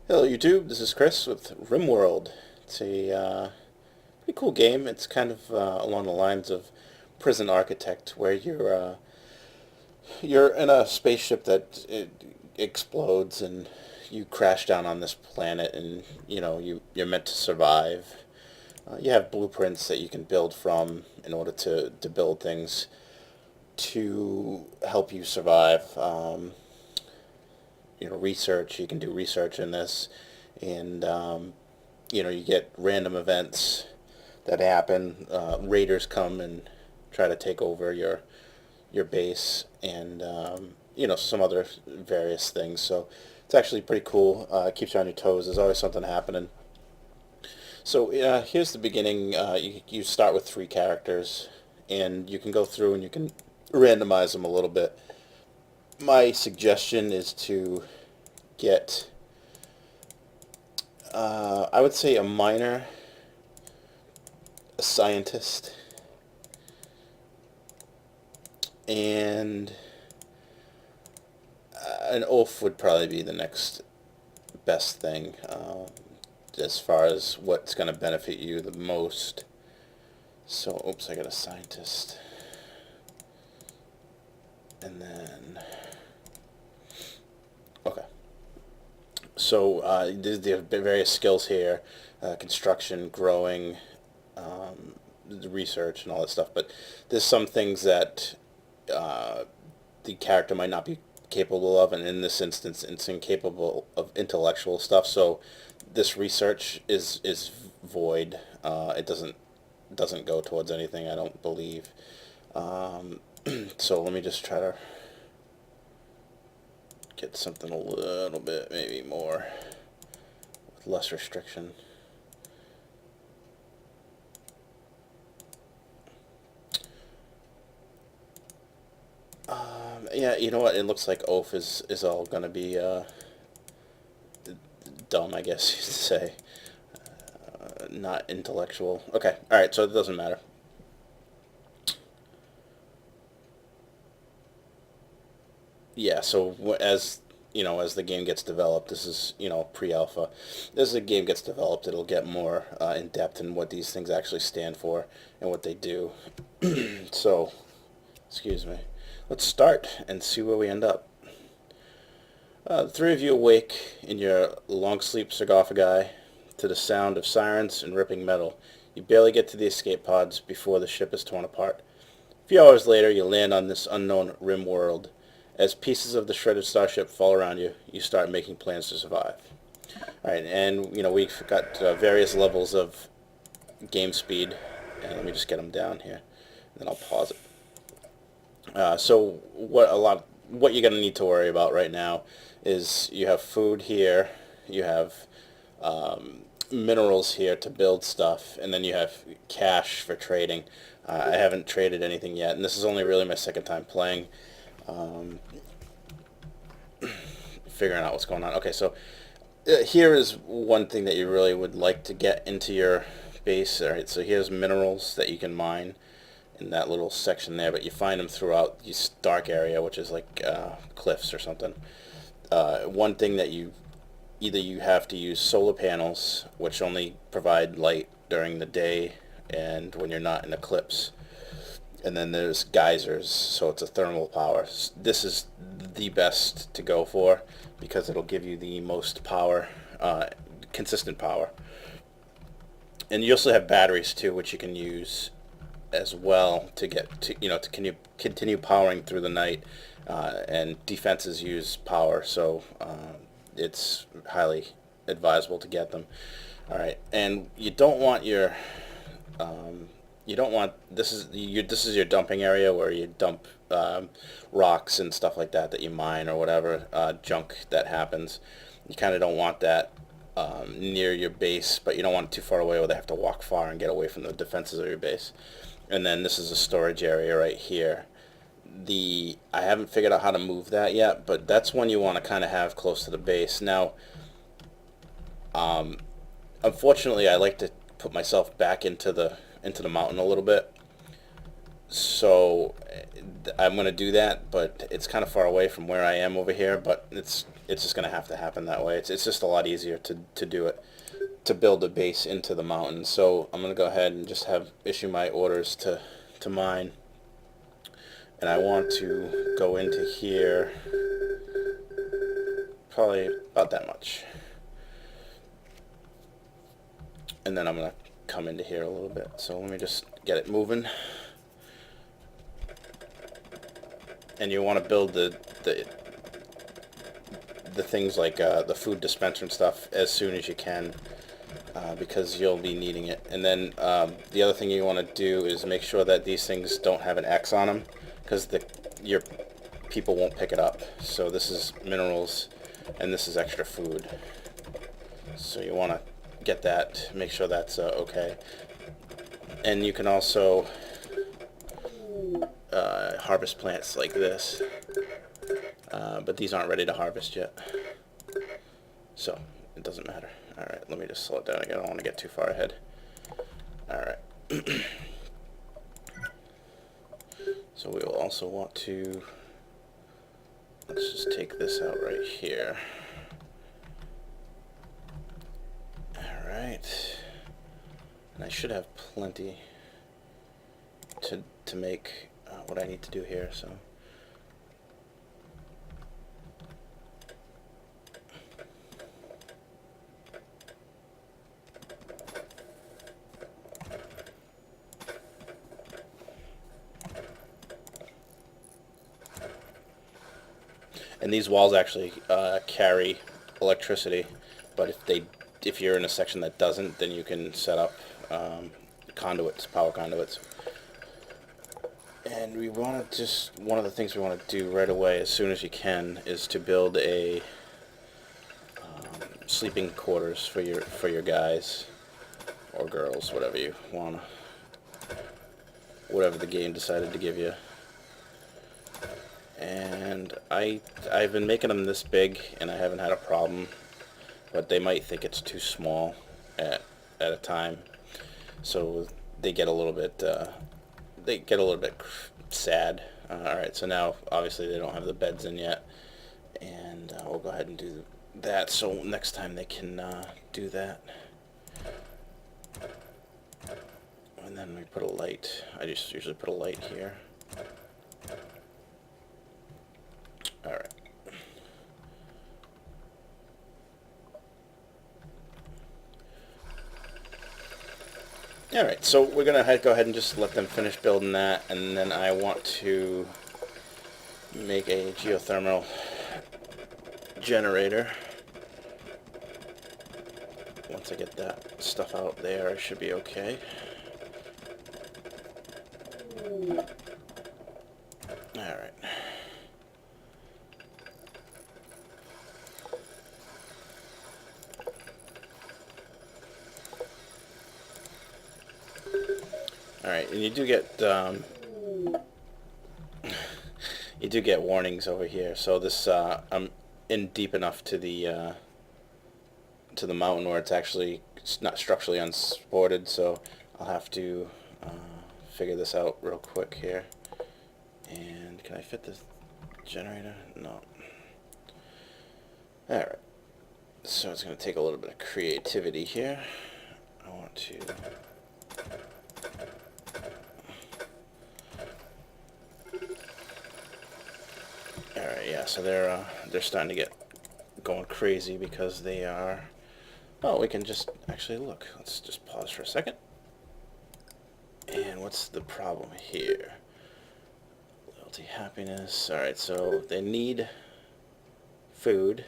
Hello YouTube, this is Chris with RimWorld. It's a pretty cool game. It's kind of along the lines of Prison Architect, where you're in a spaceship that explodes and you crash down on this planet, and you're meant to survive. You have blueprints that you can build from in order to build things to help you survive. Research. You can do research in this, and you get random events that happen. Raiders come and try to take over your base, and some other various things. So it's actually pretty cool. Keeps you on your toes. There's always something happening. So here's the beginning. You start with three characters, and you can go through and you can randomize them a little bit. My suggestion is to get, I would say, a miner, a scientist, and an oaf would probably be the next best thing, as far as what's going to benefit you the most. So, oops, I got a scientist. And then, okay. So there's various skills here, construction, growing, the research, and all that stuff. But there's some things that the character might not be capable of, and in this instance, it's incapable of intellectual stuff. So this research is void. It doesn't go towards anything, I don't believe. So let me just try to get something a little bit, maybe more, with less restriction. Yeah, you know what? It looks like oaf is all gonna be dumb, I guess you could say. Not intellectual. Okay, alright, so it doesn't matter. Yeah, so as the game gets developed, this is, pre-alpha. As the game gets developed, it'll get more in depth in what these things actually stand for and what they do. So, excuse me. Let's start and see where we end up. The three of you awake in your long sleep sarcophagi to the sound of sirens and ripping metal. You barely get to the escape pods before the ship is torn apart. A few hours later, you land on this unknown rim world. As pieces of the shredded starship fall around you, you start making plans to survive. Alright, and we've got various levels of game speed. And let me just get them down here, and then I'll pause it. So what you're going to need to worry about right now is you have food here, you have minerals here to build stuff, and then you have cash for trading. I haven't traded anything yet, and this is only really my second time playing, figuring out what's going on. Okay, so here is one thing that you really would like to get into your base. Alright, so here's minerals that you can mine in that little section there, but you find them throughout this dark area, which is like cliffs or something. One thing that either you have to use solar panels, which only provide light during the day and when you're not in eclipse. And then there's geysers, so it's a thermal power. This is the best to go for because it'll give you the most power, consistent power. And you also have batteries too, which you can use as well to get to continue powering through the night. And defenses use power, so it's highly advisable to get them. All right, and you don't want this is your dumping area where you dump rocks and stuff like that you mine or whatever junk that happens. You kind of don't want that near your base, but you don't want it too far away where they have to walk far and get away from the defenses of your base. And then this is a storage area right here. I haven't figured out how to move that yet, but that's one you want to kind of have close to the base. Now, unfortunately, I like to put myself back into the mountain a little bit, so I'm going to do that. But it's kind of far away from where I am over here. But it it's just going to have to happen that way. It's just a lot easier to do it, to build a base into the mountain. So I'm going to go ahead and just issue my orders to mine. And I want to go into here probably about that much. And then I'm going to come into here a little bit. So let me just get it moving. And you want to build the things like the food dispenser and stuff as soon as you can, because you'll be needing it. And then the other thing you want to do is make sure that these things don't have an X on them, because your people won't pick it up. So this is minerals, and this is extra food. So you want to get that, make sure that's okay. And you can also harvest plants like this, but these aren't ready to harvest yet, so it doesn't matter. Alright, let me just slow it down again. I don't want to get too far ahead. Alright. So we will also want to, let's just take this out right here. Alright. And I should have plenty to make what I need to do here, so. And these walls actually carry electricity, but if you're in a section that doesn't, then you can set up conduits, power conduits. And we want to just, one of the things we want to do right away, as soon as you can, is to build a sleeping quarters for your guys or girls, whatever you want, whatever the game decided to give you. And I've been making them this big, and I haven't had a problem, but they might think it's too small at a time, so they get a little bit sad. Alright, so now obviously they don't have the beds in yet, and we'll go ahead and do that, so next time they can do that. And then we put a light. I just usually put a light here. Alright. Alright, so we're going to go ahead and just let them finish building that, and then I want to make a geothermal generator. Once I get that stuff out there, I should be okay. Alright. Alright, and you do get warnings over here. So this I'm in deep enough to the mountain where it's actually not structurally unsupported, so I'll have to figure this out real quick here. And can I fit this generator? No. Alright, so it's going to take a little bit of creativity here. I want to yeah, so they're starting to get going crazy because they are. Oh, we can just actually look. Let's just pause for a second. And what's the problem here? Loyalty, happiness. All right, so they need food,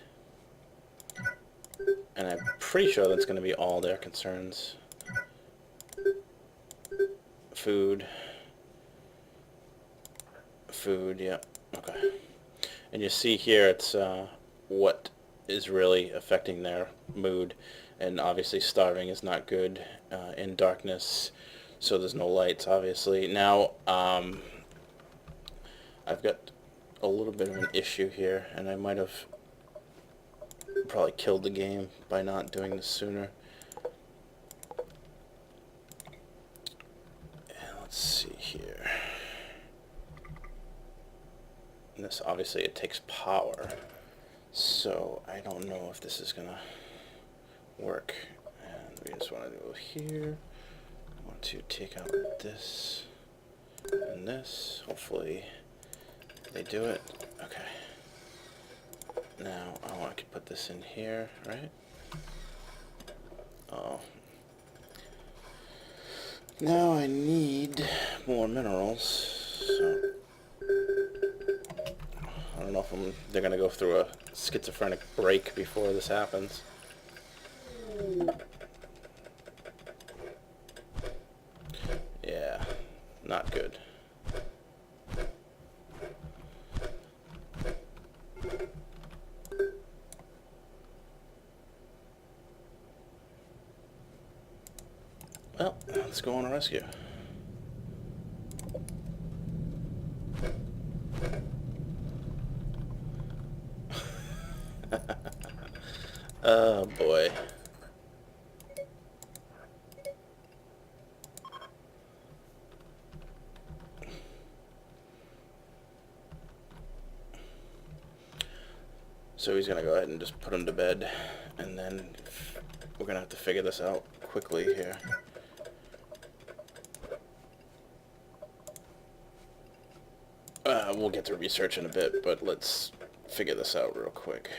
and I'm pretty sure that's going to be all their concerns. Food. Food. Yeah. Okay. And you see here, it's what is really affecting their mood, and obviously starving is not good in darkness, so there's no lights, obviously. Now, I've got a little bit of an issue here, and I might have probably killed the game by not doing this sooner. And let's see here. And this, obviously, it takes power. So So I don't know if this is gonna work. And we just want to go here. I want to take out this and this. Hopefully they do it. Okay. Now I want to put this in here, right? Oh. Now I need more minerals. So I don't know if they're gonna go through a schizophrenic break before this happens. Yeah, not good. Well, let's go on a rescue. Oh boy. So he's gonna go ahead and just put him to bed, and then we're gonna have to figure this out quickly here. We'll get to research in a bit, but let's figure this out real quick.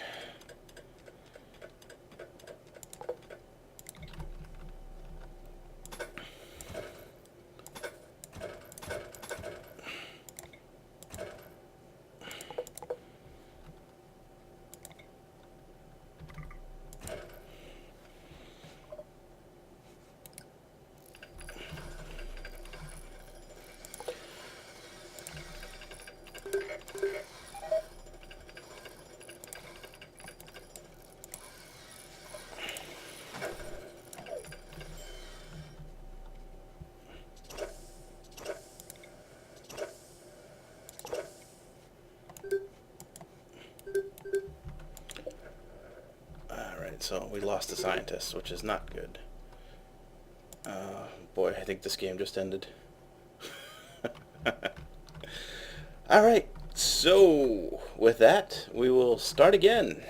So we lost the scientist, which is not good. Boy, I think this game just ended. Alright, so with that, we will start again.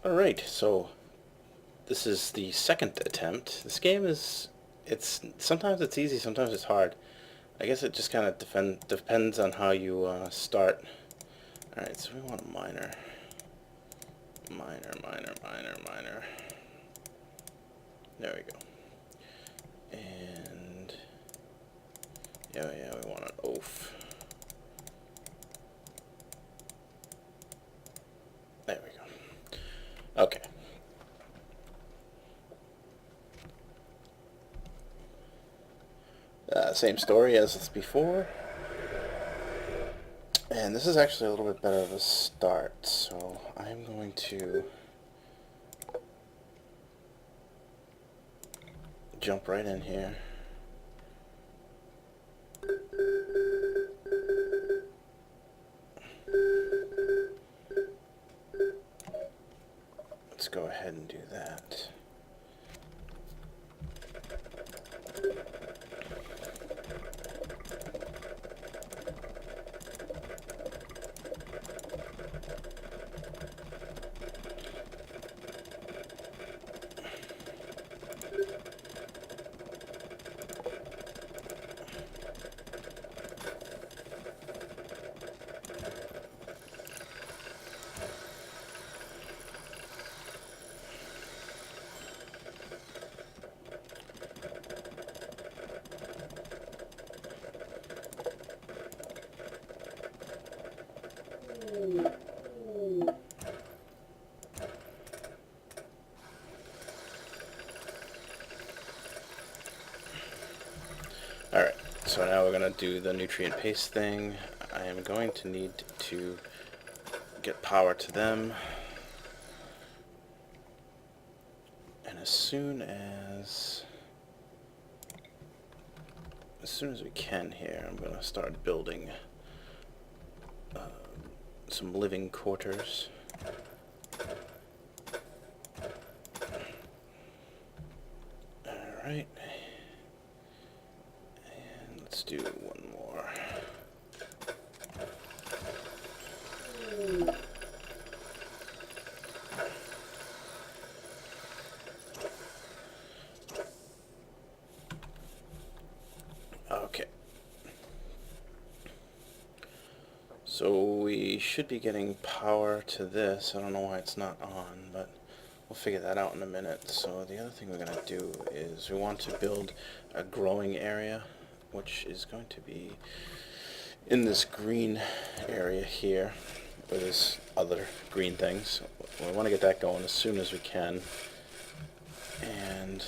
Alright, so this is the second attempt. This game is, sometimes it's easy, sometimes it's hard. I guess it just kind of depends on how you start. Alright, so we want a miner. Miner. There we go. And yeah, we want an oaf. There we go. Okay. Same story as before. And this is actually a little bit better of a start, so I'm going to jump right in here. Let's go ahead and do that. Alright, so now we're going to do the nutrient paste thing. I am going to need to get power to them. And as soon as we can here, I'm going to start building some living quarters. Alright. let's do one more. Okay. So we should be getting power to this. I don't know why it's not on, but we'll figure that out in a minute. So the other thing we're going to do is we want to build a growing area, which is going to be in this green area here, where there's other green things. We want to get that going as soon as we can. And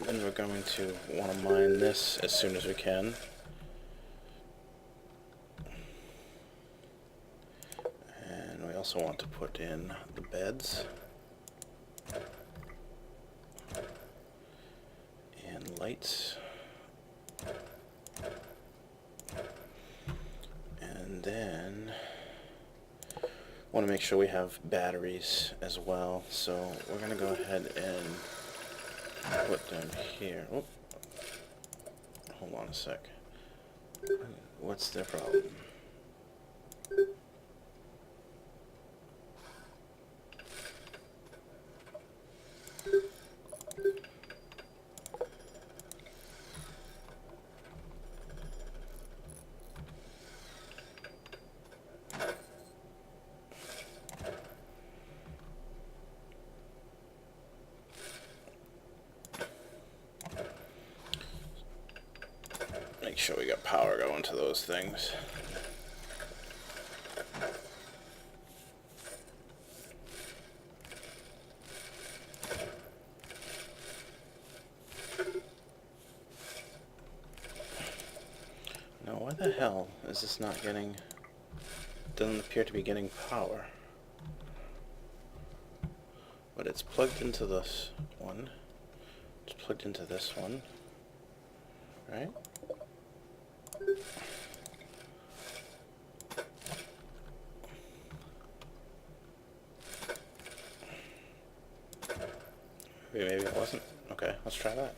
then we're going to want to mine this as soon as we can. And we also want to put in the beds. And lights. And then want to make sure we have batteries as well. So we're going to go ahead and put them here. Oh, hold on a sec. What's their problem? Make sure we got power going to those things. Now, why the hell is this not getting... Doesn't appear to be getting power. But it's plugged into this one. It's plugged into this one. Right? Maybe it wasn't. Okay, let's try that.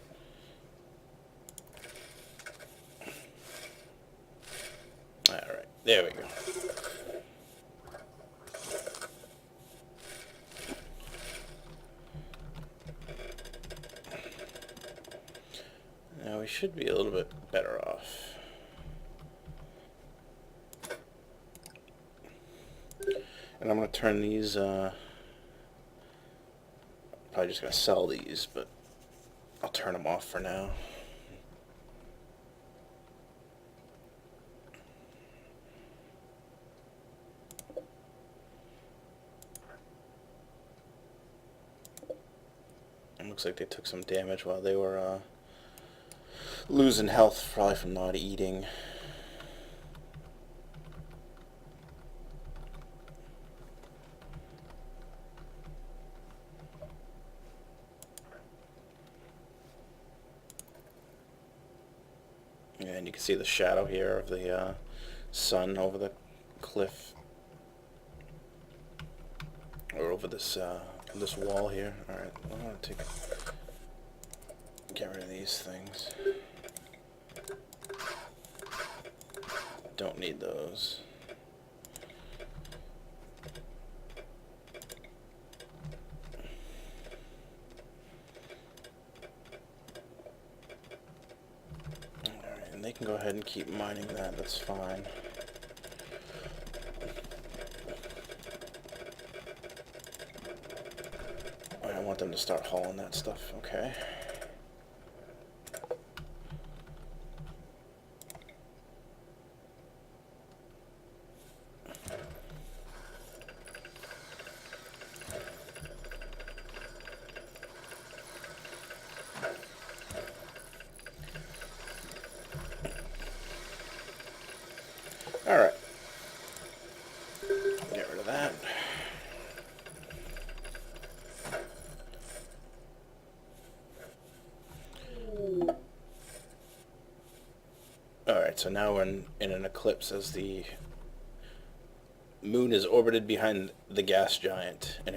Alright, there we go. Now we should be a little bit better off. And I'm going to turn these, probably just going to sell these, but I'll turn them off for now. It looks like they took some damage while they were losing health, probably from not eating. And you can see the shadow here of the sun over the cliff, or over this this wall here. All right, I want to get rid of these things. Don't need those. And they can go ahead and keep mining that, that's fine. I want them to start hauling that stuff, okay. Alright. Get rid of that. Alright, so now we're in an eclipse as the moon is orbited behind the gas giant. An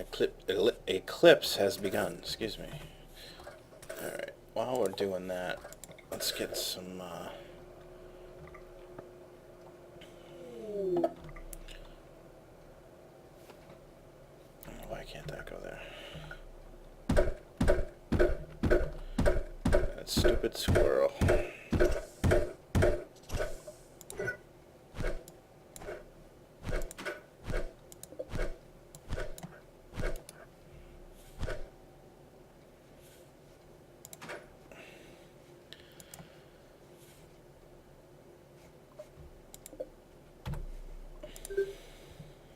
eclipse has begun. Excuse me. Alright, while we're doing that, let's get some stupid squirrel.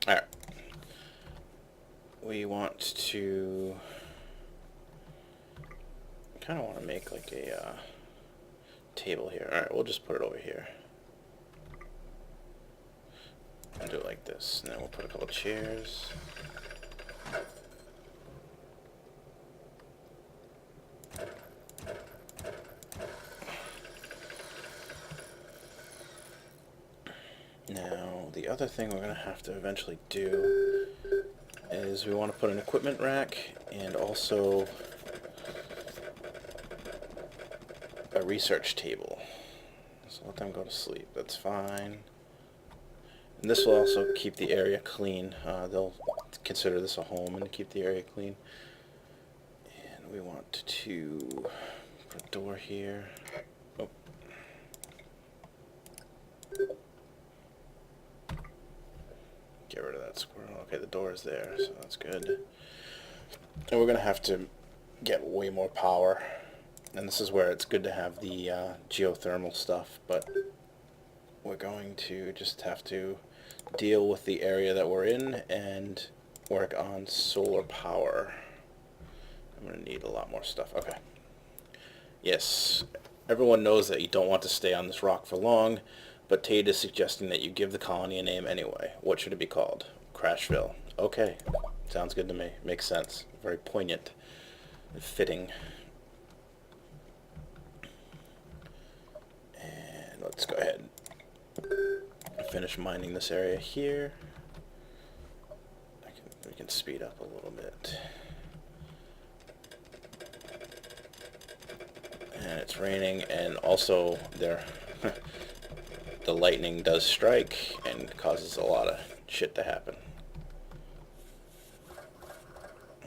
Alright. We want to kind of want to make like a table here. Alright, we'll just put it over here. I'll do it like this, and then we'll put a couple chairs. Now, the other thing we're going to have to eventually do is we want to put an equipment rack and also a research table. So let them go to sleep. That's fine. And this will also keep the area clean. They'll consider this a home and keep the area clean. And we want to put a door here. Oh. Get rid of that squirrel. Okay, the door is there, so that's good. And we're going to have to get way more power. And this is where it's good to have the geothermal stuff, but we're going to just have to deal with the area that we're in and work on solar power. I'm going to need a lot more stuff. Okay. Yes, everyone knows that you don't want to stay on this rock for long, but Tate is suggesting that you give the colony a name anyway. What should it be called? Crashville. Okay, sounds good to me. Makes sense. Very poignant and fitting. And let's go ahead and finish mining this area here. We can speed up a little bit. And it's raining, and also there the lightning does strike and causes a lot of shit to happen.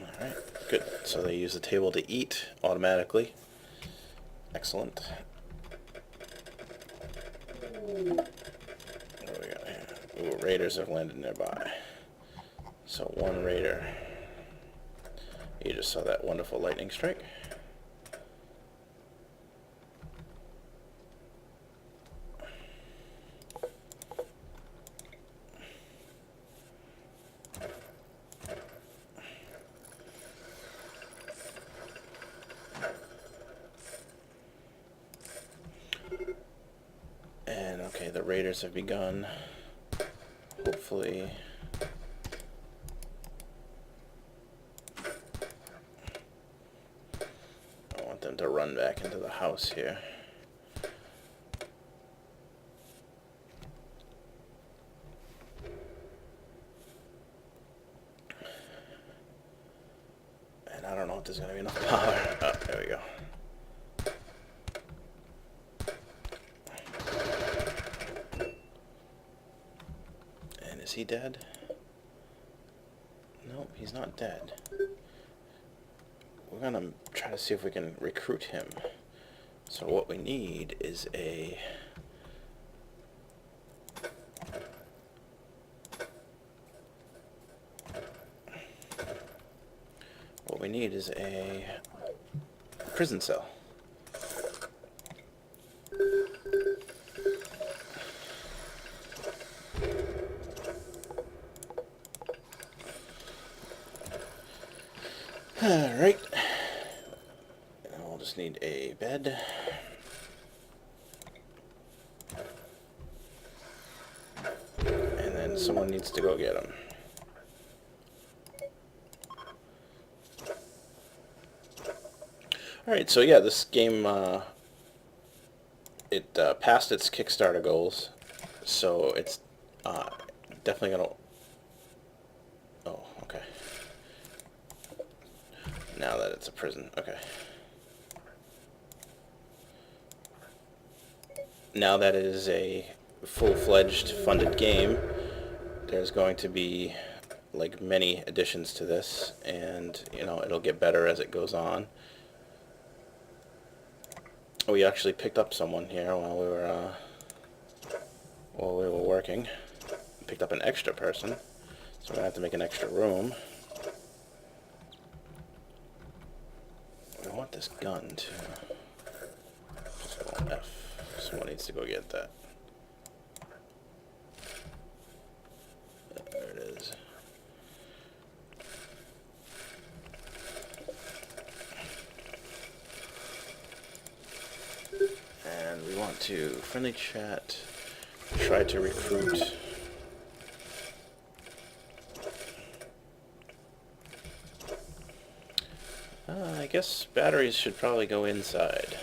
Alright, good. So they use the table to eat automatically. Excellent. What do we got here? Ooh, raiders have landed nearby. So one raider. You just saw that wonderful lightning strike. And okay, the raiders have begun. Hopefully I want them to run back into the house here. And I don't know if there's going to be enough power. Oh, there we go. And is he dead? Nope, he's not dead. We're gonna try to see if we can recruit him. So what we need is a prison cell. Alright. We'll just need a bed. And then someone needs to go get him. Alright, so yeah, this game, it passed its Kickstarter goals, so it's definitely gonna... Oh, okay. Now that it's a prison, okay. Now that it is a full-fledged funded game, there's going to be like many additions to this, and you know, it'll get better as it goes on. We actually picked up someone here while we were working. Picked up an extra person, so we're gonna have to make an extra room. I want this gun too. Just go F. Someone needs to go get that. There it is. And we want to friendly chat. Try to recruit. I guess batteries should probably go inside.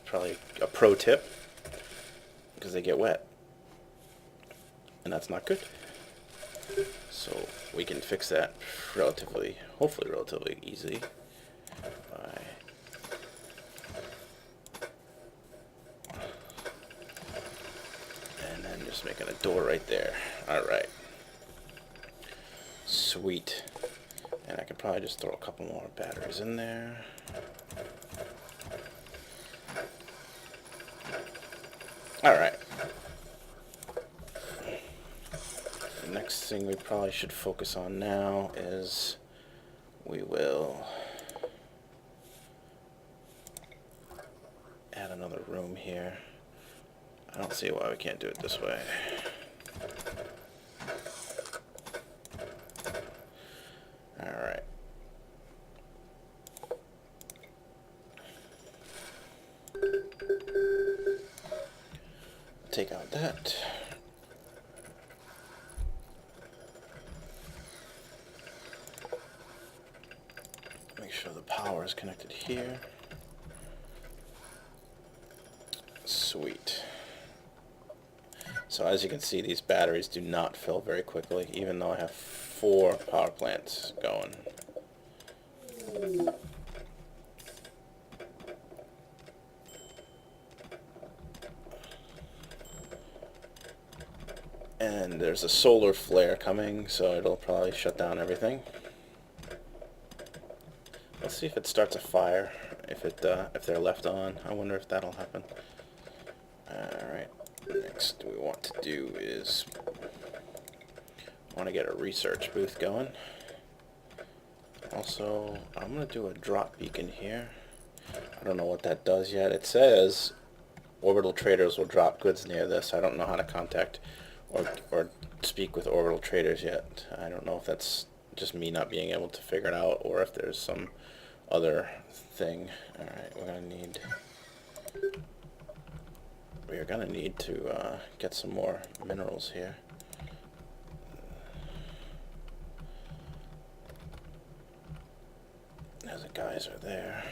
Probably a pro tip, because they get wet, and that's not good. So we can fix that relatively, hopefully relatively easy by and then just making a door right there. Alright. Sweet. And I could probably just throw a couple more batteries in there. Alright. The next thing we probably should focus on now is we will add another room here. I don't see why we can't do it this way. Alright. Take out that. Make sure the power is connected here. Sweet. So as you can see, these batteries do not fill very quickly, even though I have 4 power plants going. And there's a solar flare coming, so it'll probably shut down everything. Let's see if it starts a fire, if they're left on. I wonder if that'll happen. Alright, next we want to do is get a research booth going. Also, I'm going to do a drop beacon here. I don't know what that does yet. It says orbital traders will drop goods near this. I don't know how to contact or speak with orbital traders yet. I don't know if that's just me not being able to figure it out or if there's some other thing. Alright, we're gonna need to get some more minerals here. There's a geyser there.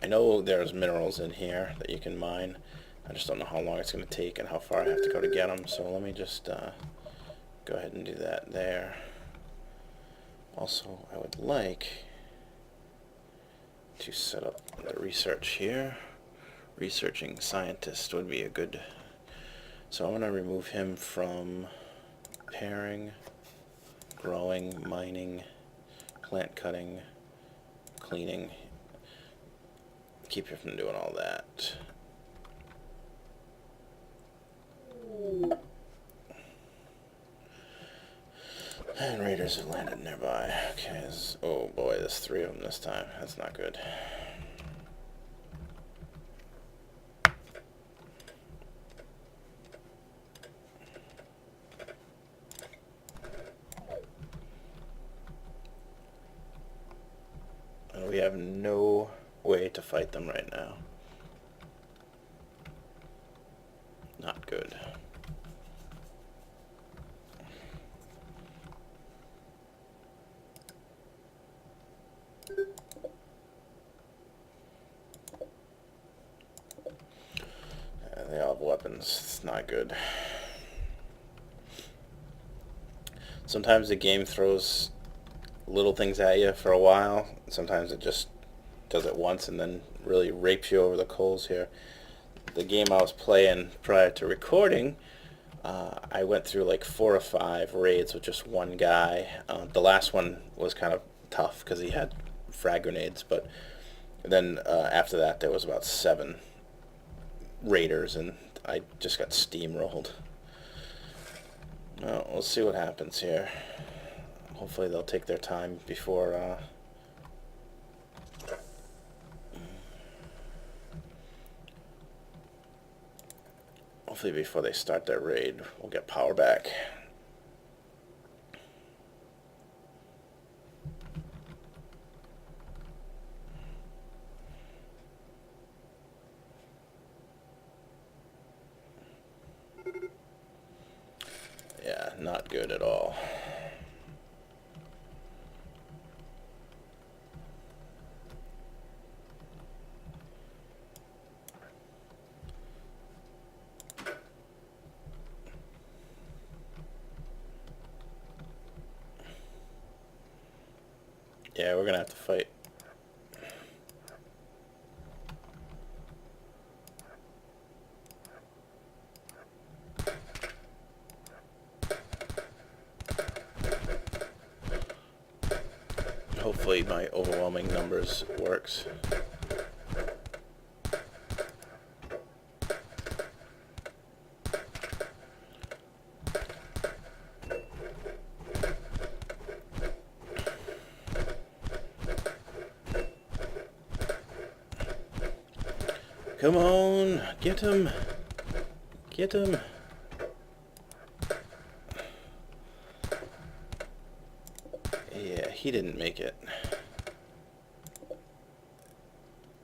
I know there's minerals in here that you can mine. I just don't know how long it's going to take and how far I have to go to get them. So let me just go ahead and do that there. Also, I would like to set up the research here. Researching scientist would be a good... So I'm going to remove him from pairing, growing, mining, plant cutting, cleaning. Keep you from doing all that. And raiders have landed nearby. Okay, oh boy, there's 3 of them this time. That's not good. And we have no way to fight them right now. Not good. They all have weapons. It's not good. Sometimes the game throws little things at you for a while. Sometimes it just does it once and then really rapes you over the coals here. The game I was playing prior to recording, I went through like 4 or 5 raids with just one guy. The last one was kind of tough because he had frag grenades, but then after that there was about 7 raiders, and I just got steamrolled. Well, we'll see what happens here. Hopefully they'll take their time before they start their raid. We'll get power back. Yeah, not good at all. Yeah, we're gonna have to fight. Hopefully my overwhelming numbers works. Come on, get him. Get him. Yeah, he didn't make it.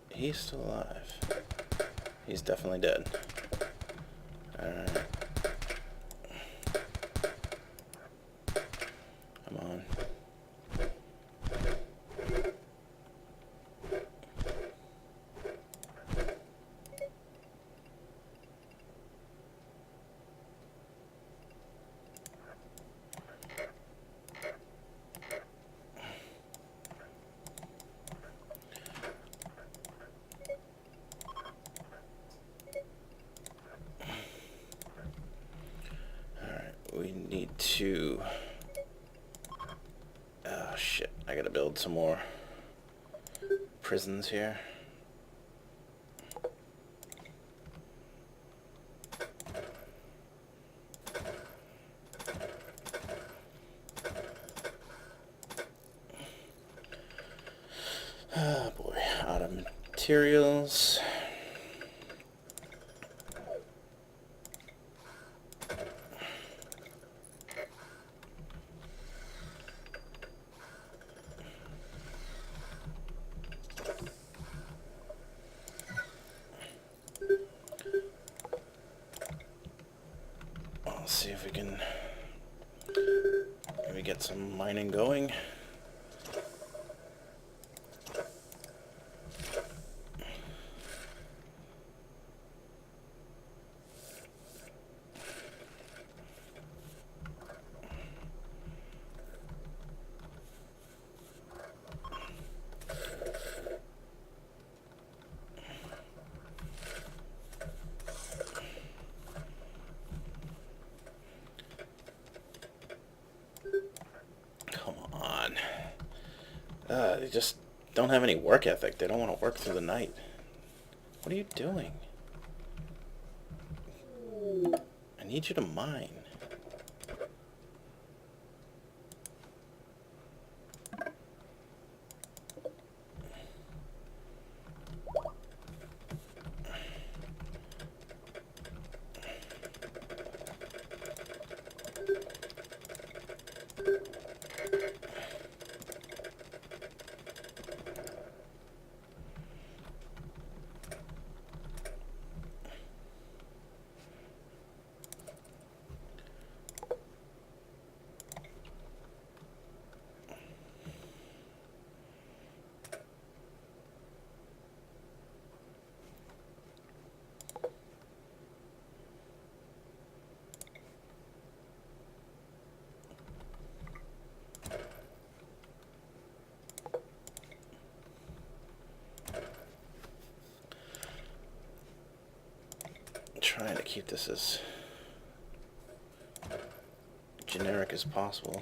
He's still alive. He's definitely dead. Alright. Come on. We need to... Oh shit, I gotta build some more prisons here. Oh boy, out of materials. Let's see if we can maybe get some mining going. They just don't have any work ethic. They don't want to work through the night. What are you doing? I need you to mine. Trying to keep this as generic as possible.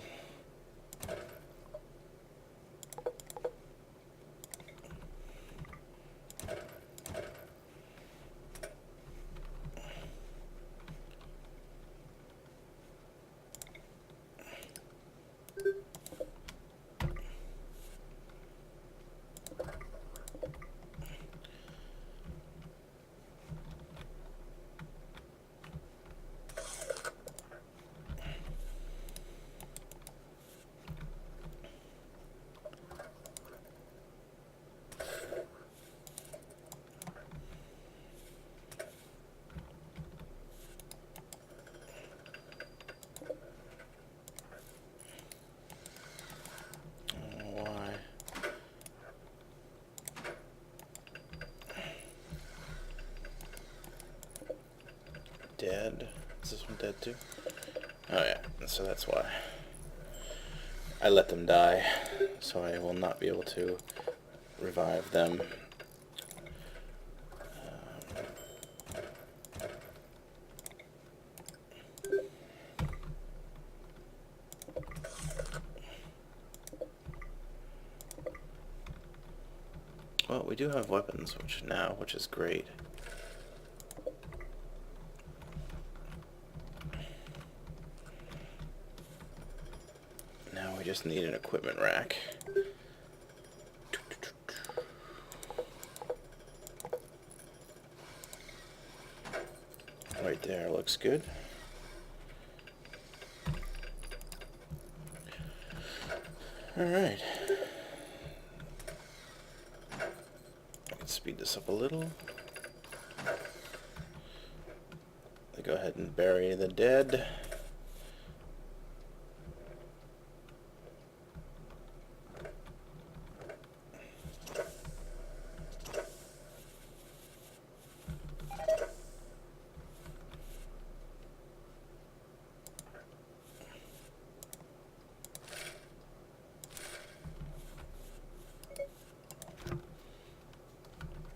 dead. Is this one dead too? Oh yeah, so that's why. I let them die, so I will not be able to revive them. Well, we do have weapons, which is great. Now we just need an equipment rack. Right there, looks good. Alright. Let's speed this up a little. Go ahead and bury the dead.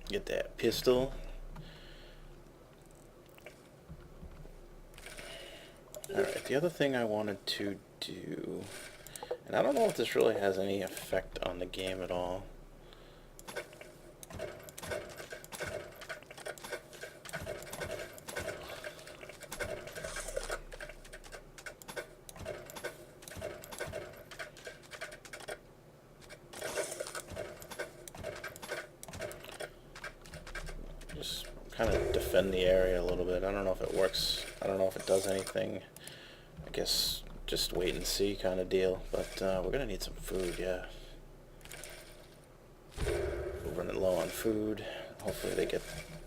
Get that pistol. Alright, the other thing I wanted to do, and I don't know if this really has any effect on the game at all. Just kind of defend the area a little bit. I don't know if it works. I don't know if it does anything. I guess just wait and see kind of deal. But we're gonna need some food, yeah. We're running low on food. Hopefully they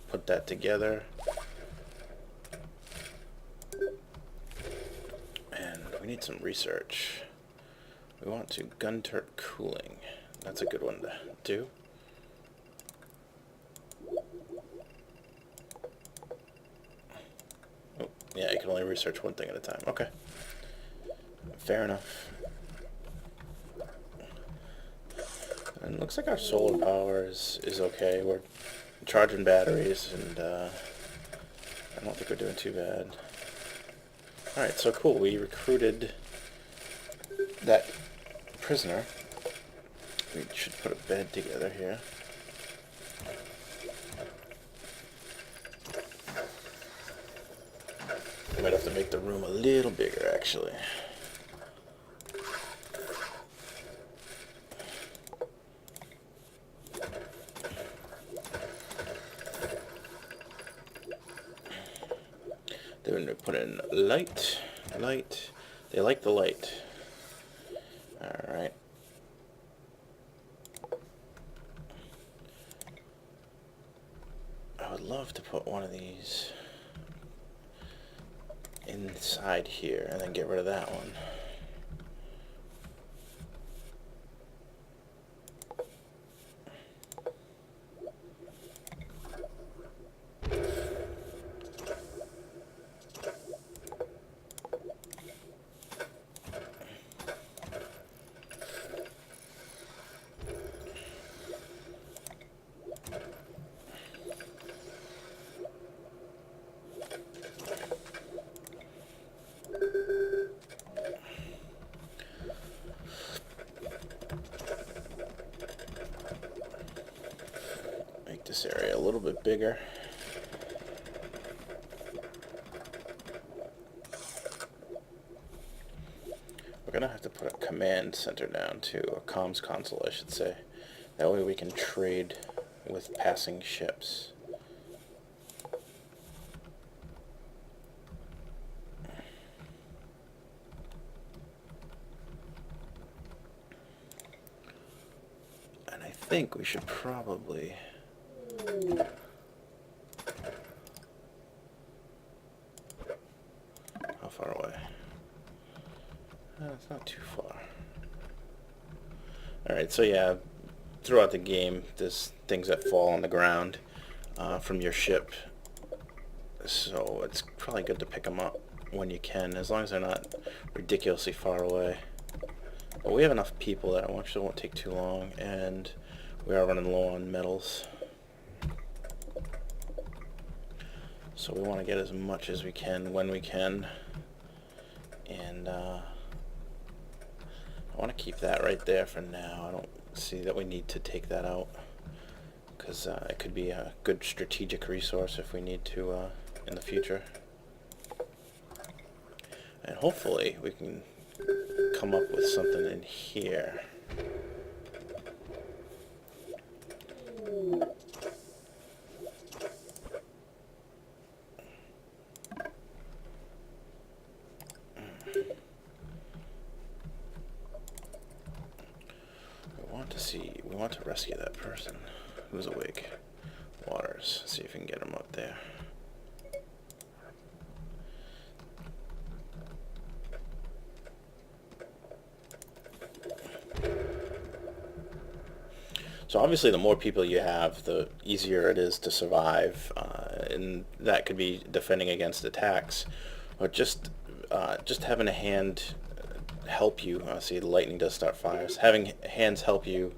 put that together. And we need some research. We want to gun turret cooling. That's a good one to do. Oh, yeah, you can only research one thing at a time. Okay. Fair enough. And it looks like our solar power is okay. We're charging batteries, and I don't think we're doing too bad. Alright, so cool. We recruited that prisoner. We should put a bed together here. We might have to make the room a little bigger, actually. Then we put in light. They like the light. Alright. I would love to put one of these inside here and then get rid of that one. This area a little bit bigger. We're gonna have to put a command center down too, a comms console I should say. That way we can trade with passing ships. And I think we should probably how far away? It's not too far. Alright, so yeah, throughout the game, there's things that fall on the ground from your ship. So it's probably good to pick them up when you can, as long as they're not ridiculously far away. But we have enough people that it actually won't take too long, and we are running low on metals. So we want to get as much as we can when we can. And I want to keep that right there for now. I don't see that we need to take that out, because it could be a good strategic resource if we need to in the future. And hopefully we can come up with something in here. We want to rescue that person who's awake. Waters. See if we can get him up there. So obviously the more people you have, the easier it is to survive, and that could be defending against attacks, or just having a hand help you. See, the lightning does start fires. Having hands help you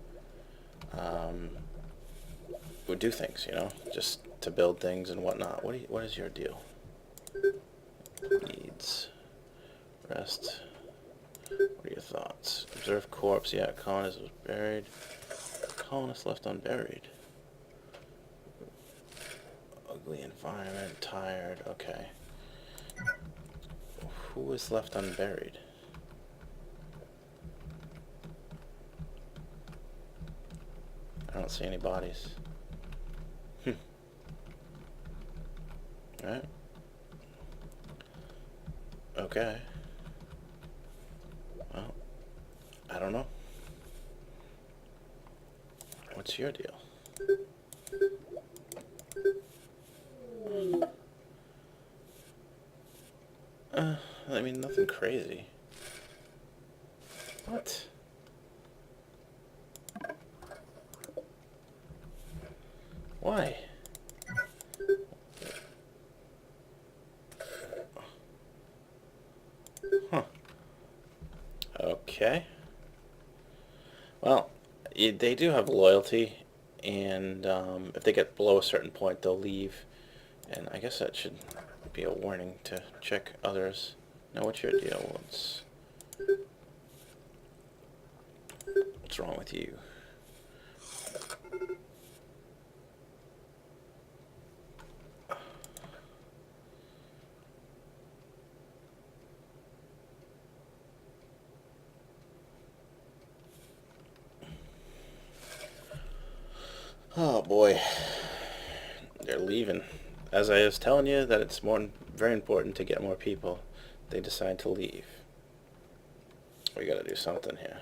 would do things, you know, just to build things and whatnot. What is your deal? Needs rest. What are your thoughts? Observe corpse. Yeah, colonist was buried. Colonist left unburied. Ugly environment. Tired. Okay. Who is left unburied? I don't see any bodies. Alright. Okay. Well, I don't know. What's your deal? I mean, nothing crazy. What? Why? Huh. Okay. Well, they do have loyalty, and if they get below a certain point, they'll leave. And I guess that should be a warning to check others. Now, what's your deal? What's wrong with you? Oh boy, they're leaving. As I was telling you that it's very important to get more people, they decide to leave. We gotta do something here.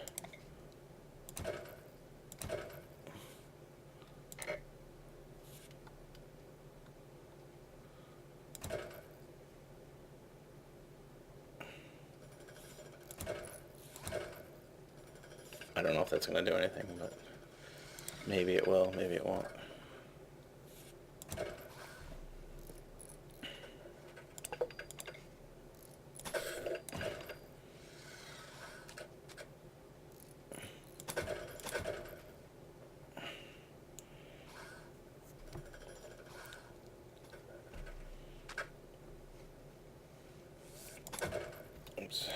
I don't know if that's gonna do anything, but maybe it will, maybe it won't. Oops.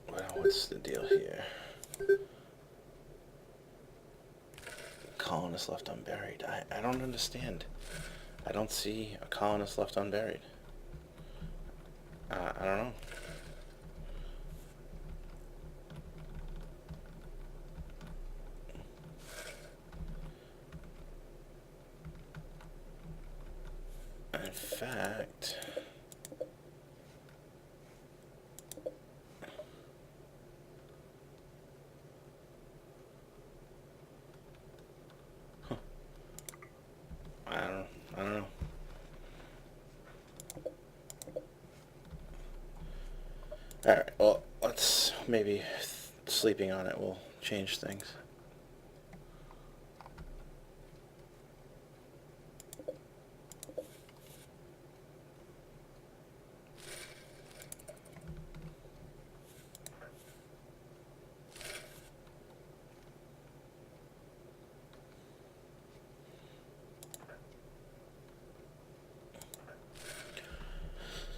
Well, what's the deal here? Colonist left unburied. I don't understand. I don't see a colonist left unburied. I don't know. In fact, I don't know. Alright, well, let's maybe sleeping on it will change things.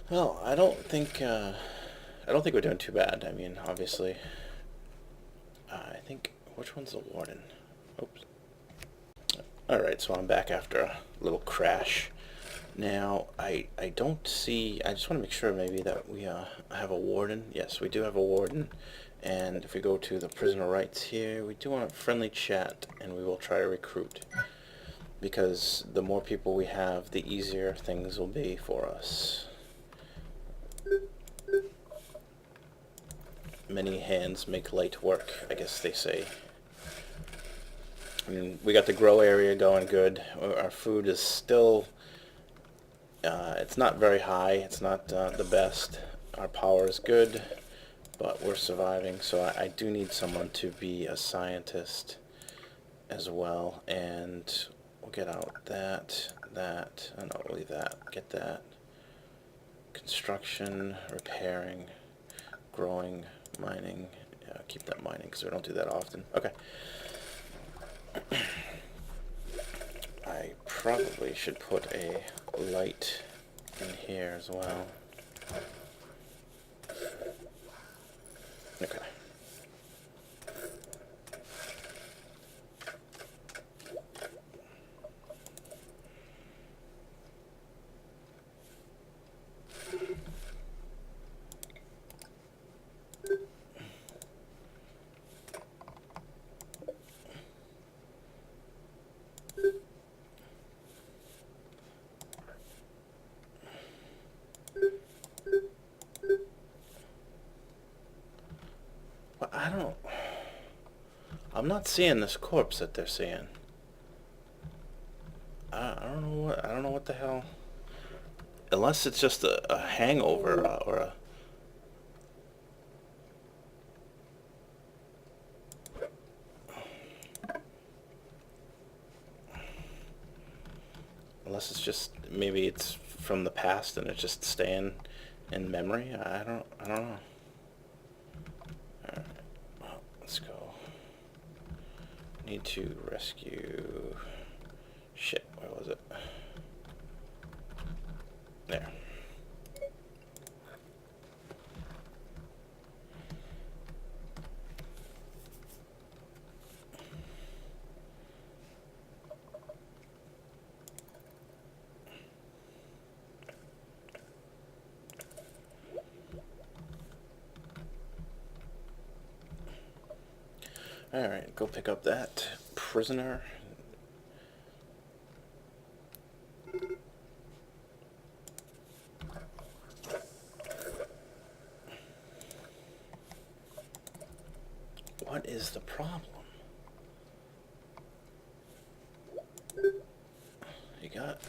Well, I don't think we're doing too bad. I mean, obviously, I think, which one's the warden? Oops. Alright, so I'm back after a little crash. Now, I don't see, I just want to make sure maybe that we have a warden. Yes, we do have a warden. And if we go to the prisoner rights here, we do want a friendly chat, and we will try to recruit. Because the more people we have, the easier things will be for us. Many hands make light work, I guess they say. I mean, we got the grow area going good. Our food is still, it's not very high. It's not the best. Our power is good, but we're surviving. So I do need someone to be a scientist as well. And we'll get out that, and I'll leave that. Get that. Construction, repairing, growing, mining. Yeah, keep that mining because we don't do that often. Okay. I probably should put a light in here as well. Okay. Well, I'm not seeing this corpse that they're seeing. I don't know what the hell. Unless it's just a hangover or a. Unless it's just, maybe it's from the past and it's just staying in memory. I don't know. Alright, well, let's go. Need to rescue. Shit, where was it? There. Alright, go pick up that prisoner. What is the problem? You got...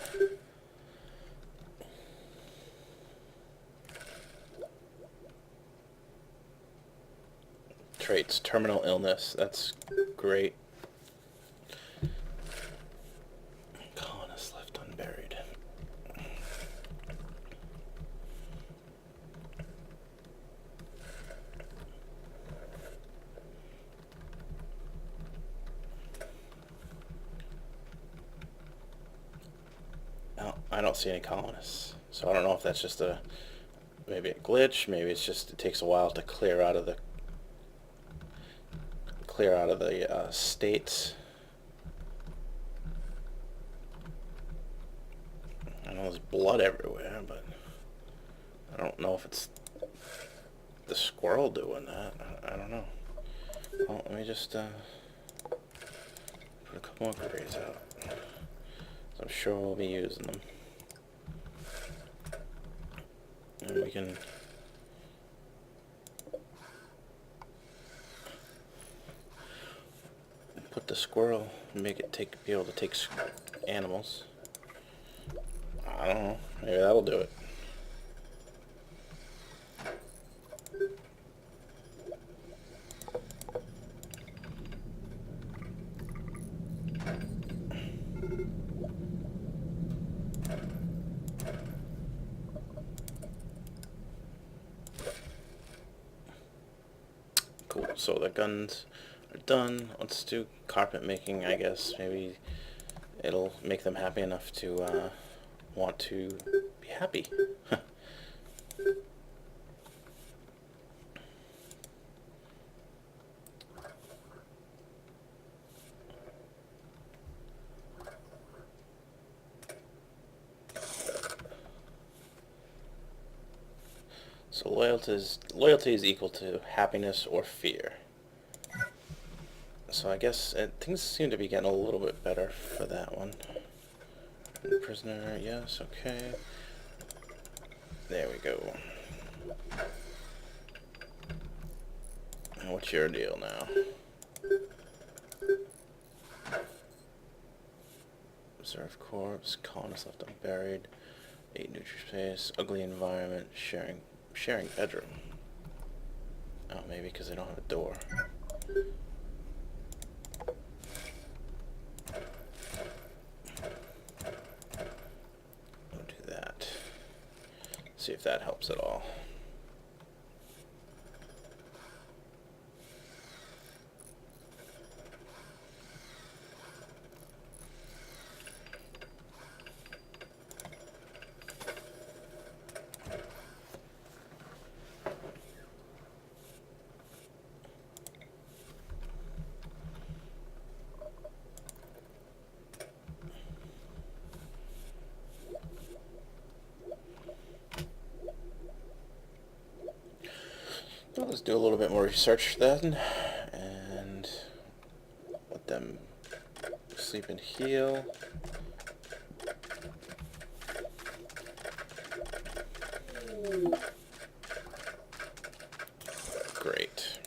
Traits, terminal illness, that's great. Colonists left unburied. No, I don't see any colonists, so I don't know if that's just maybe a glitch, maybe it's just it takes a while to clear out of the states. I know there's blood everywhere, but I don't know if it's the squirrel doing that. I don't know. Well, let me just put a couple more berries out. I'm sure we'll be using them. And we can put the squirrel and make it be able to take animals. I don't know. Maybe that'll do it. Cool. So the guns are done. Let's do carpet making, I guess. Maybe it'll make them happy enough to want to be happy. So loyalty is equal to happiness or fear. So I guess things seem to be getting a little bit better for that one. Prisoner, yes, okay. There we go. And what's your deal now? Observed corpse, colonists left unburied, 8 nutri-space, ugly environment, sharing bedroom. Oh, maybe because they don't have a door. We'll do that. See if that helps at all. Well, let's do a little bit more research then, and let them sleep and heal. Great.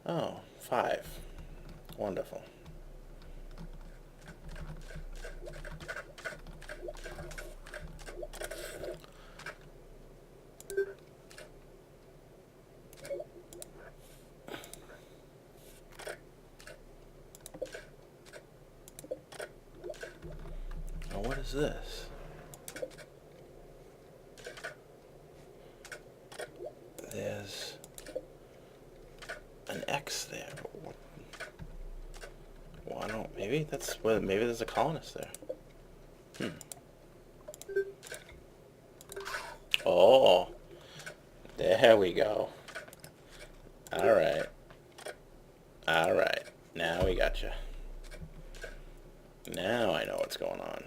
Oh, 5. Wonderful. Now what is this? There's an X there. What? Well, I don't. Maybe that's what. Maybe there's a colonist there. Oh, there we go. All right. All right. Now we got you. Now I know what's going on.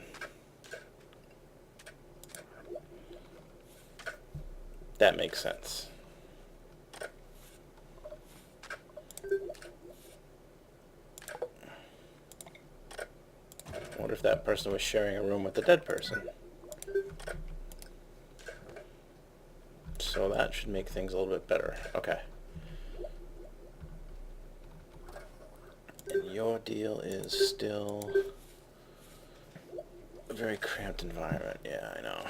That makes sense. I wonder if that person was sharing a room with the dead person. So that should make things a little bit better. Okay. And your deal is still a very cramped environment. Yeah, I know.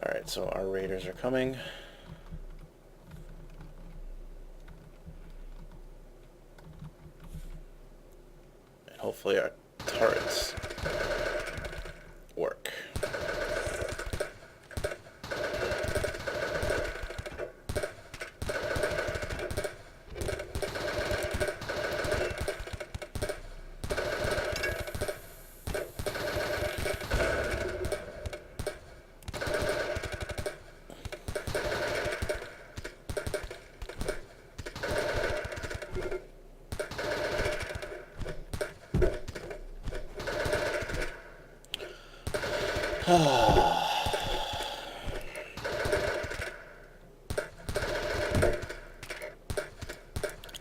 Alright, so our raiders are coming. And hopefully our turrets work.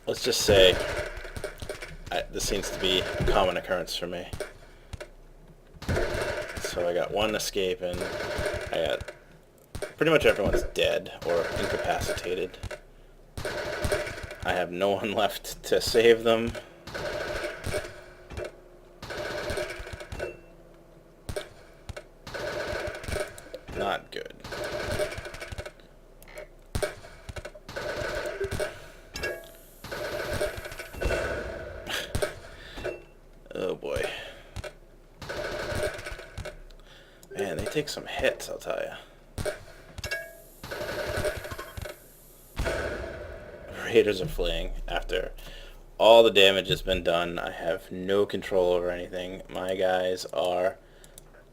Let's just say this seems to be a common occurrence for me. So I got one escaping. I got pretty much everyone's dead or incapacitated. I have no one left to save them. Not good. Oh boy. Man, they take some hits, I'll tell you. Raiders are fleeing after all the damage has been done. I have no control over anything. My guys are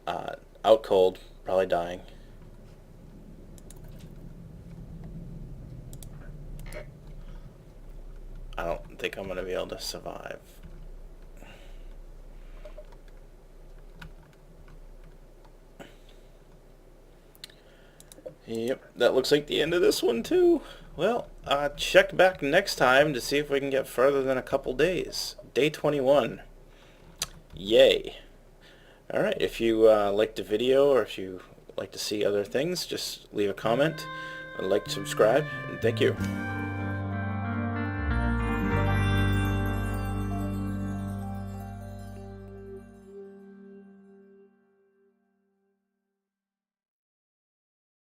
out cold, probably dying. I don't think I'm going to be able to survive. Yep, that looks like the end of this one too. Well, check back next time to see if we can get further than a couple days. Day 21. Yay. Alright, if you liked the video or if you like to see other things, just leave a comment, like, subscribe, and thank you.